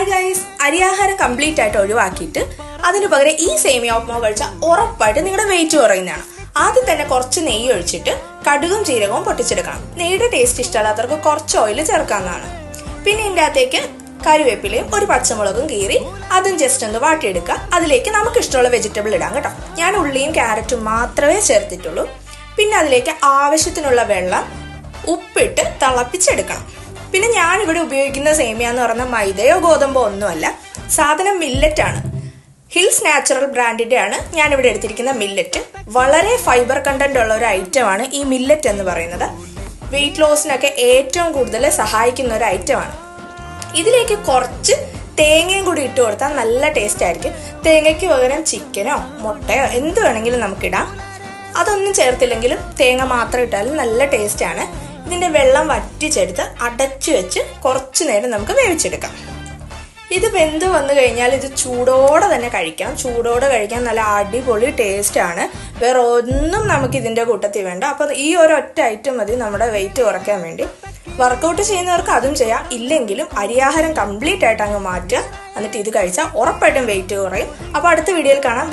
Hi guys, അരിയാഹാരം complete ആയിട്ട് ഒഴിവാക്കിയിട്ട് അതിന് പകരം ഈ സേമിയ ഉപ്മാവ് കഴിച്ചാൽ ഉറപ്പായിട്ട് നിങ്ങളുടെ വെയിറ്റ് കുറയുന്നതാണ്. ആദ്യം തന്നെ കുറച്ച് നെയ്യ് ഒഴിച്ചിട്ട് കടുകും ജീരകവും പൊട്ടിച്ചെടുക്കണം. നെയ്യുടെ ടേസ്റ്റ് ഇഷ്ടമല്ലാത്തവർക്ക് കുറച്ച് ഓയിൽ ചേർക്കാവുന്നതാണ്. പിന്നെ ഇതിൻ്റെ അകത്തേക്ക് കറിവേപ്പിലയും ഒരു പച്ചമുളകും കീറി അതും ജസ്റ്റ് ഒന്ന് വാട്ടിയെടുക്കുക. അതിലേക്ക് നമുക്ക് ഇഷ്ടമുള്ള വെജിറ്റബിൾ ഇടാം കേട്ടോ. ഞാൻ ഉള്ളിയും ക്യാരറ്റും മാത്രമേ ചേർത്തിട്ടുള്ളൂ. പിന്നെ അതിലേക്ക് ആവശ്യത്തിനുള്ള വെള്ളം ഉപ്പിട്ട് തിളപ്പിച്ചെടുക്കണം. പിന്നെ ഞാനിവിടെ ഉപയോഗിക്കുന്ന സേമിയ എന്ന് പറഞ്ഞാൽ മൈദയോ ഗോതമ്പോ ഒന്നുമല്ല, സാധനം മില്ലറ്റ് ആണ്. ഹിൽസ് നാച്ചുറൽ ബ്രാൻഡിന്റെ ആണ് ഞാനിവിടെ എടുത്തിരിക്കുന്ന മില്ലറ്റ്. വളരെ ഫൈബർ കണ്ടന്റ് ഉള്ള ഒരു ഐറ്റമാണ് ഈ മില്ലറ്റ് എന്ന് പറയുന്നത്. വെയിറ്റ് ലോസിനൊക്കെ ഏറ്റവും കൂടുതൽ സഹായിക്കുന്ന ഒരു ഐറ്റമാണ്. ഇതിലേക്ക് കുറച്ച് തേങ്ങയും കൂടി ഇട്ട് കൊടുത്താൽ നല്ല ടേസ്റ്റ് ആയിരിക്കും. തേങ്ങയ്ക്ക് പകരം ചിക്കനോ മുട്ടയോ എന്ത് വേണമെങ്കിലും നമുക്കിടാം. അതൊന്നും ചേർത്തില്ലെങ്കിലും തേങ്ങ മാത്രം ഇട്ടാലും നല്ല ടേസ്റ്റ് ആണ്. ഇതിന്റെ വെള്ളം വറ്റിച്ചെടുത്ത് അടച്ചു വെച്ച് കുറച്ചു നേരം നമുക്ക് വേവിച്ചെടുക്കാം. ഇത് വെന്ത് വന്നു കഴിഞ്ഞാൽ ഇത് ചൂടോടെ തന്നെ കഴിക്കാം. ചൂടോടെ കഴിക്കാൻ നല്ല അടിപൊളി ടേസ്റ്റ് ആണ്. വേറെ ഒന്നും നമുക്ക് ഇതിന്റെ കൂട്ടത്തിൽ വേണ്ട. അപ്പൊ ഈ ഒരു ഒറ്റ ഐറ്റം മതി നമ്മുടെ വെയിറ്റ് കുറയ്ക്കാൻ വേണ്ടി. വർക്കൗട്ട് ചെയ്യുന്നവർക്ക് അതും ചെയ്യാം. ഇല്ലെങ്കിലും അരിയാഹാരം കംപ്ലീറ്റ് ആയിട്ട് അങ്ങ് മാറ്റുക. എന്നിട്ട് ഇത് കഴിച്ചാൽ ഉറപ്പായിട്ടും വെയിറ്റ് കുറയും. അപ്പൊ അടുത്ത വീഡിയോയിൽ കാണാം.